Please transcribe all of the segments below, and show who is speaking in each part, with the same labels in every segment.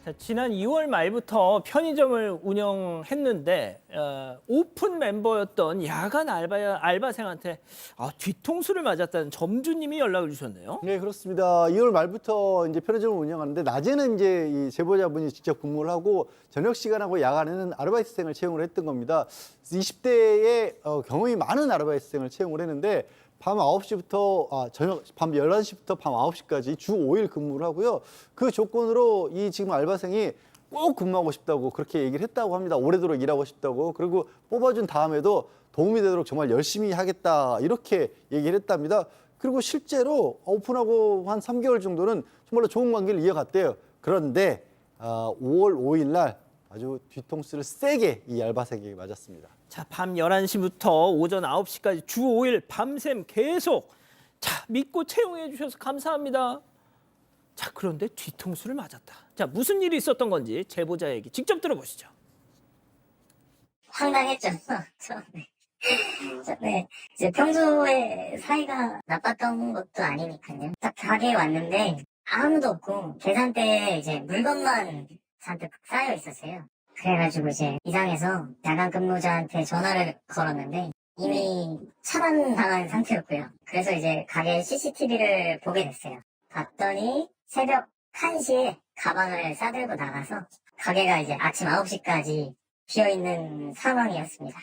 Speaker 1: 자, 지난 2월 말부터 편의점을 운영했는데 오픈 멤버였던 야간 알바생한테 뒤통수를 맞았다는 점주님이 연락을 주셨네요.
Speaker 2: 네, 그렇습니다. 2월 말부터 이제 편의점을 운영하는데 낮에는 이제 이 제보자분이 직접 근무를 하고 저녁 시간하고 야간에는 아르바이트생을 채용을 했던 겁니다. 20대에 경험이 많은 아르바이트생을 채용을 했는데 밤 9시부터 저녁 밤 11시부터 밤 9시까지 주 5일 근무를 하고요. 그 조건으로 이 지금 알바생이 꼭 근무하고 싶다고 그렇게 얘기를 했다고 합니다. 오래도록 일하고 싶다고. 그리고 뽑아준 다음에도 도움이 되도록 정말 열심히 하겠다 이렇게 얘기를 했답니다. 그리고 실제로 오픈하고 한 3개월 정도는 정말로 좋은 관계를 이어갔대요. 그런데 5월 5일 날 아주 뒤통수를 세게 이 알바생에게 맞았습니다.
Speaker 1: 자, 밤 11시부터 오전 9시까지 주 5일 밤샘 계속 믿고 채용해 주셔서 감사합니다. 자, 그런데 뒤통수를 맞았다. 자, 무슨 일이 있었던 건지 제보자 얘기 직접 들어보시죠.
Speaker 3: 황당했죠. 네. 이제 평소에 사이가 나빴던 것도 아니니까요. 딱 가게에 왔는데 아무도 없고 계산대에 이제 물건만 잔뜩 쌓여 있었어요. 그래가지고 이제 이상해서 야간 근무자한테 전화를 걸었는데 이미 차단당한 상태였고요. 그래서 이제 가게 CCTV를 보게 됐어요. 봤더니 새벽 1시에 가방을 싸들고 나가서 가게가 이제 아침 9시까지 비어있는 상황이었습니다.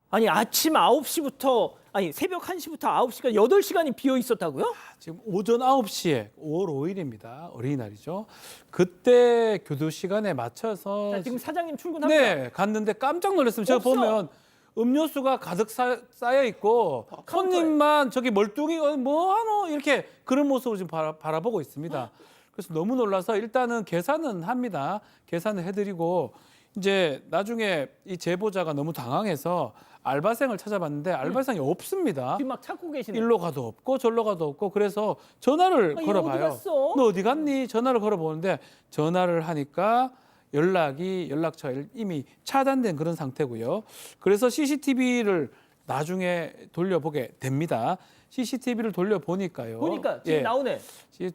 Speaker 1: 아니, 아침 9시부터 새벽 1시부터 9시까지 8시간이 비어 있었다고요?
Speaker 4: 지금 오전 9시에 5월 5일입니다. 어린이날이죠. 그때 교도 시간에 맞춰서
Speaker 1: 자, 지금 사장님 출근합니다.
Speaker 4: 네, 갔는데 깜짝 놀랐어요. 제가
Speaker 1: 없어.
Speaker 4: 보면 음료수가 가득 쌓여 있고 손님만 저기 멀뚱히 뭐 하노 이렇게 그런 모습을 지금 바라보고 있습니다. 그래서 너무 놀라서 일단은 계산은 합니다. 계산을 해드리고 이제 나중에 이 제보자가 너무 당황해서 알바생을 찾아봤는데 알바생이 없습니다.
Speaker 1: 지금 막 찾고 계시네요.
Speaker 4: 일로 가도 없고 절로 가도 없고 그래서 전화를
Speaker 1: 얘
Speaker 4: 걸어봐요.
Speaker 1: 어디 갔어?
Speaker 4: 너 어디 갔니? 전화를 걸어보는데 전화를 하니까 연락처가 이미 차단된 그런 상태고요. 그래서 CCTV를 나중에 돌려보게 됩니다. CCTV를 돌려보니까요.
Speaker 1: 보니까 지금 나오네.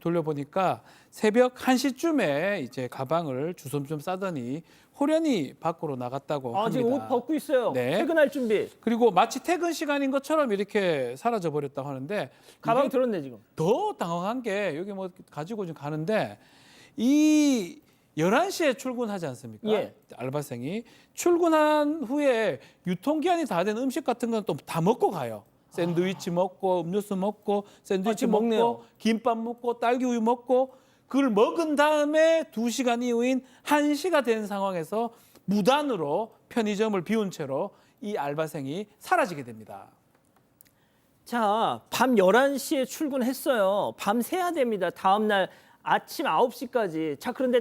Speaker 4: 돌려보니까 새벽 1시쯤에 이제 가방을 주섬주섬 싸더니 호련히 밖으로 나갔다고 합니다.
Speaker 1: 지금 옷 벗고 있어요.
Speaker 4: 네.
Speaker 1: 퇴근할 준비.
Speaker 4: 그리고 마치 퇴근 시간인 것처럼 이렇게 사라져 버렸다고 하는데
Speaker 1: 가방
Speaker 4: 이게
Speaker 1: 들었네 지금.
Speaker 4: 더 당황한 게 여기 뭐 가지고 지금 가는데 이 11시에 출근하지 않습니까?
Speaker 1: 예.
Speaker 4: 알바생이 출근한 후에 유통기한이 다 된 음식 같은 건 또 다 먹고 가요. 샌드위치 먹고 음료수 먹고 샌드위치
Speaker 1: 지금
Speaker 4: 먹고
Speaker 1: 먹네요.
Speaker 4: 김밥 먹고 딸기 우유 먹고 그걸 먹은 다음에 2시간 이후인 1시가 된 상황에서 무단으로 편의점을 비운 채로 이 알바생이 사라지게 됩니다.
Speaker 1: 자, 밤 11시에 출근했어요. 밤 새야 됩니다. 다음 날 아침 9시까지. 자, 그런데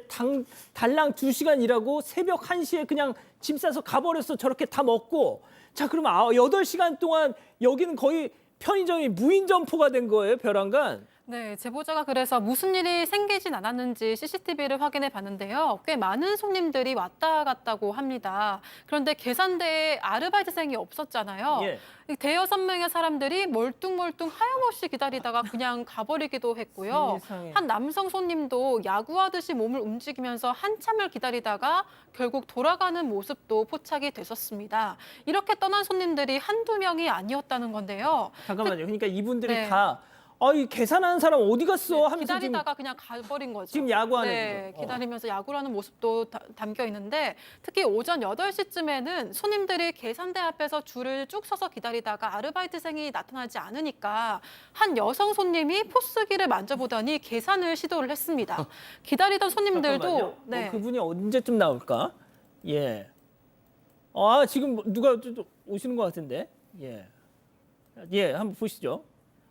Speaker 1: 달랑 2시간 일하고 새벽 1시에 그냥 짐 싸서 가버렸어. 저렇게 다 먹고. 자, 그러면 8시간 동안 여기는 거의 편의점이 무인 점포가 된 거예요, 벼랑간.
Speaker 5: 네, 제보자가 그래서 무슨 일이 생기진 않았는지 CCTV를 확인해 봤는데요. 꽤 많은 손님들이 왔다 갔다고 합니다. 그런데 계산대에 아르바이트생이 없었잖아요.
Speaker 1: 예.
Speaker 5: 이 대여섯 명의 사람들이 멀뚱멀뚱 하염없이 기다리다가 그냥 가버리기도 했고요.
Speaker 1: 세상에.
Speaker 5: 한 남성 손님도 야구하듯이 몸을 움직이면서 한참을 기다리다가 결국 돌아가는 모습도 포착이 됐었습니다. 이렇게 떠난 손님들이 한두 명이 아니었다는 건데요.
Speaker 1: 잠깐만요. 그러니까 이분들이
Speaker 5: 네.
Speaker 1: 다 이 계산하는 사람 어디 갔어? 하면서
Speaker 5: 기다리다가 그냥 가버린 거죠.
Speaker 1: 지금 야구하는
Speaker 5: 네,
Speaker 1: 거죠.
Speaker 5: 기다리면서 야구를 하는 모습도 담겨 있는데 특히 오전 8시쯤에는 손님들이 계산대 앞에서 줄을 쭉 서서 기다리다가 아르바이트생이 나타나지 않으니까 한 여성 손님이 포스기를 만져보더니 계산을 시도를 했습니다. 기다리던 손님들도
Speaker 1: 잠깐만요. 그분이 언제쯤 나올까? 예. 지금 누가 좀 오시는 것 같은데. 예. 예, 한번 보시죠.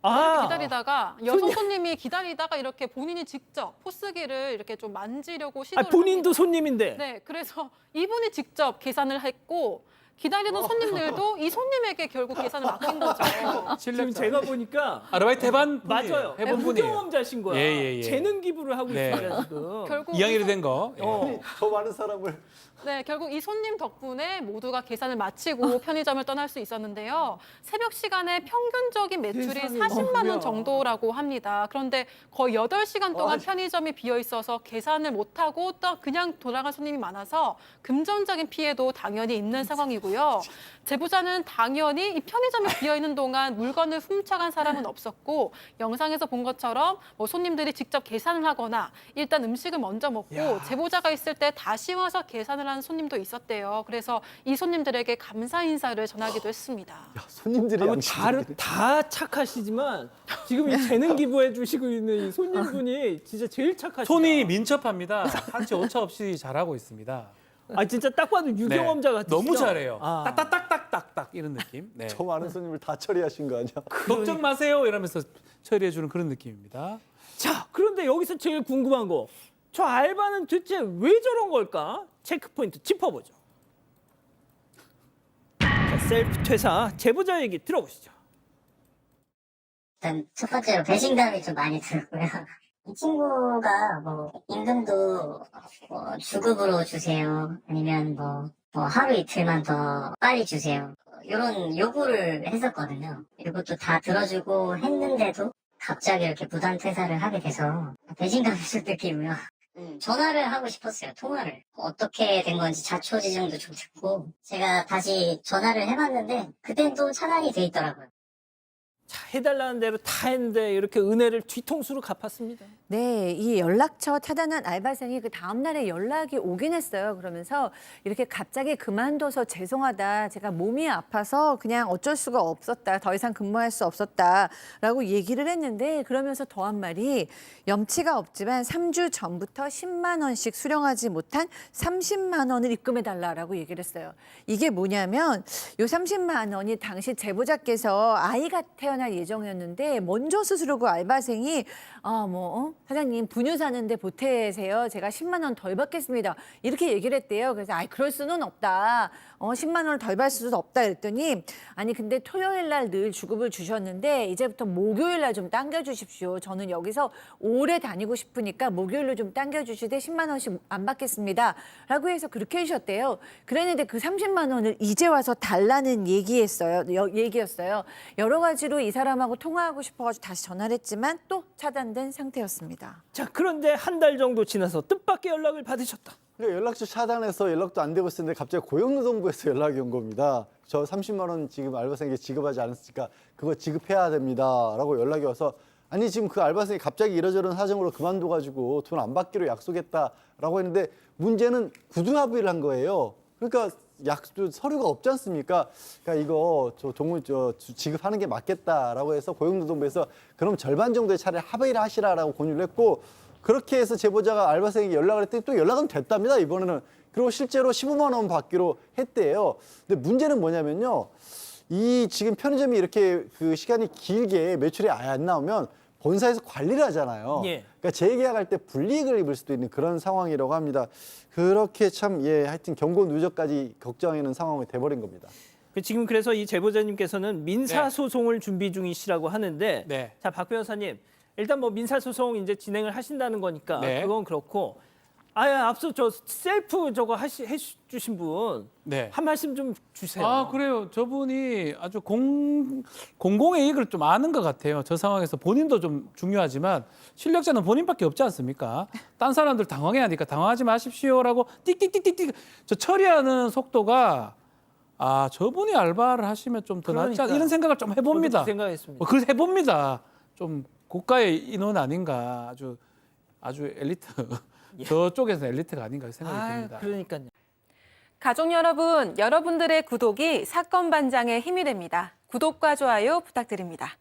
Speaker 5: 이렇게 기다리다가 여성 손님이 기다리다가 이렇게 본인이 직접 포스기를 이렇게 좀 만지려고 시도를
Speaker 1: 본인도
Speaker 5: 합니다.
Speaker 1: 손님인데.
Speaker 5: 네, 그래서 이분이 직접 계산을 했고 기다리던 손님들도 이 손님에게 결국 계산을 맡긴 거죠.
Speaker 1: 지금 제가 보니까
Speaker 4: 아르바이트 해본 분이에요.
Speaker 1: 맞아요.
Speaker 4: 해본 분이에요.
Speaker 1: 무경험자신 거야.
Speaker 4: 예.
Speaker 1: 재능 기부를 하고
Speaker 4: 네.
Speaker 1: 있습니다 지금.
Speaker 5: 결국
Speaker 4: 이양일이 된 거. 예.
Speaker 1: 어.
Speaker 2: 더 많은 사람을
Speaker 5: 네, 결국 이 손님 덕분에 모두가 계산을 마치고 편의점을 떠날 수 있었는데요. 새벽 시간에 평균적인 매출이
Speaker 1: 세상에.
Speaker 5: 40만
Speaker 1: 뭐야.
Speaker 5: 원 정도라고 합니다. 그런데 거의 8시간 동안
Speaker 2: 아니.
Speaker 5: 편의점이 비어 있어서 계산을 못하고 또 그냥 돌아간 손님이 많아서 금전적인 피해도 당연히 있는 상황이고요. 제보자는 당연히 이 편의점이 비어 있는 동안 물건을 훔쳐간 사람은 없었고 영상에서 본 것처럼 뭐 손님들이 직접 계산을 하거나 일단 음식을 먼저 먹고 제보자가 있을 때 다시 와서 계산을 하는 손님도 있었대요. 그래서 이 손님들에게 감사 인사를 전하기도 했습니다.
Speaker 2: 야, 손님들이
Speaker 1: 아이고,
Speaker 2: 양심이
Speaker 1: 다 착하시지만 지금 이 재능 기부해 주시고 있는 이 손님분이 진짜 제일 착하시다.
Speaker 4: 손이 민첩합니다. 한치 오차 없이 잘하고 있습니다.
Speaker 1: 아 진짜 딱 봐도 유경험자 같으시죠?
Speaker 4: 너무 잘해요.
Speaker 1: 아.
Speaker 4: 딱딱딱딱딱딱 이런 느낌. 네.
Speaker 2: 저 많은 손님을 다 처리하신 거 아니야?
Speaker 4: 걱정 마세요 이러면서 처리해주는 그런 느낌입니다.
Speaker 1: 자, 그런데 여기서 제일 궁금한 거. 저 알바는 대체 왜 저런 걸까? 체크 포인트 짚어보죠. 자, 셀프 퇴사 제보자 얘기 들어보시죠.
Speaker 3: 일단 첫 번째로 배신감이 좀 많이 들고요. 이 친구가 뭐 임금도 뭐 주급으로 주세요. 아니면 뭐 하루 이틀만 더 빨리 주세요. 이런 요구를 했었거든요. 이것도 다 들어주고 했는데도 갑자기 이렇게 무단 퇴사를 하게 돼서 배신감을 좀 느끼고요. 전화를 하고 싶었어요. 통화를. 어떻게 된 건지 자초지종도 좀 듣고 제가 다시 전화를 해봤는데 그땐 또 차단이 돼 있더라고요.
Speaker 1: 자, 해달라는 대로 다 했는데 이렇게 은혜를 뒤통수로 갚았습니다.
Speaker 6: 네, 이 연락처 차단한 알바생이 그 다음 날에 연락이 오긴 했어요. 그러면서 이렇게 갑자기 그만둬서 죄송하다. 제가 몸이 아파서 그냥 어쩔 수가 없었다. 더 이상 근무할 수 없었다라고 얘기를 했는데 그러면서 더한 말이 염치가 없지만 3주 전부터 10만 원씩 수령하지 못한 30만 원을 입금해 달라라고 얘기를 했어요. 이게 뭐냐면 요 30만 원이 당시 제보자께서 아이가 태어날 예정이었는데 먼저 수수료고 알바생이 사장님 분유 사는데 보태세요. 제가 10만 원 덜 받겠습니다. 이렇게 얘기를 했대요. 그래서 그럴 수는 없다. 10만 원을 덜 받을 수도 없다 그랬더니 아니 근데 토요일 날 늘 주급을 주셨는데 이제부터 목요일 날 좀 당겨 주십시오. 저는 여기서 오래 다니고 싶으니까 목요일로 좀 당겨 주시되 10만 원씩 안 받겠습니다. 라고 해서 그렇게 해주셨대요. 그랬는데 그 30만 원을 이제 와서 달라는 얘기였어요. 여러 가지로 이 사람하고 통화하고 싶어가지고 다시 전화를 했지만 또 차단된 상태였습니다.
Speaker 1: 자, 그런데 한 달 정도 지나서 뜻밖의 연락을 받으셨다.
Speaker 2: 그러니까 연락처 차단해서 연락도 안 되고 있었는데 갑자기 고용노동부에서 연락이 온 겁니다. 저 30만 원 지금 알바생에게 지급하지 않았으니까 그거 지급해야 됩니다라고 연락이 와서 아니 지금 그 알바생이 갑자기 이러저런 사정으로 그만둬가지고 돈 안 받기로 약속했다라고 했는데 문제는 구두 합의를 한 거예요. 그러니까 서류가 없지 않습니까? 그러니까 이거 지급하는 게 맞겠다라고 해서 고용노동부에서 그럼 절반 정도의 차라리 합의를 하시라라고 권유를 했고 그렇게 해서 제보자가 알바생에게 연락을 했더니 또 연락은 됐답니다, 이번에는. 그리고 실제로 15만 원 받기로 했대요. 근데 문제는 뭐냐면요. 이 지금 편의점이 이렇게 그 시간이 길게 매출이 아예 안 나오면 본사에서 관리를 하잖아요.
Speaker 1: 예.
Speaker 2: 그러니까 재계약할 때 불이익을 입을 수도 있는 그런 상황이라고 합니다. 그렇게 참, 하여튼 경고 누적까지 걱정하는 상황이 돼버린 겁니다.
Speaker 1: 지금 그래서 이 제보자님께서는 민사소송을 준비 중이시라고 하는데
Speaker 4: 네.
Speaker 1: 자, 박 변호사님 일단 뭐 민사소송 이제 진행을 하신다는 거니까
Speaker 4: 네.
Speaker 1: 그건 그렇고 앞서 저 셀프 저거 해주신 분
Speaker 4: 네.
Speaker 1: 한 말씀 좀 주세요.
Speaker 4: 아 그래요. 저분이 아주 공공의 이익을 좀 아는 것 같아요. 저 상황에서 본인도 좀 중요하지만 실력자는 본인밖에 없지 않습니까? 딴 사람들 당황해하니까 당황하지 마십시오라고 띡띡띡띡띡 저 처리하는 속도가 저분이 알바를 하시면 좀 더 낫지 않
Speaker 1: 그러니까요.
Speaker 4: 이런 생각을 좀 해봅니다.
Speaker 1: 저도 그 생각했습니다.
Speaker 4: 그걸 해봅니다. 좀 고가의 인원 아닌가 아주 엘리트 저쪽에서 엘리트가 아닌가 생각이 듭니다.
Speaker 1: 그러니까요.
Speaker 5: 가족 여러분, 여러분들의 구독이 사건 반장의 힘이 됩니다. 구독과 좋아요 부탁드립니다.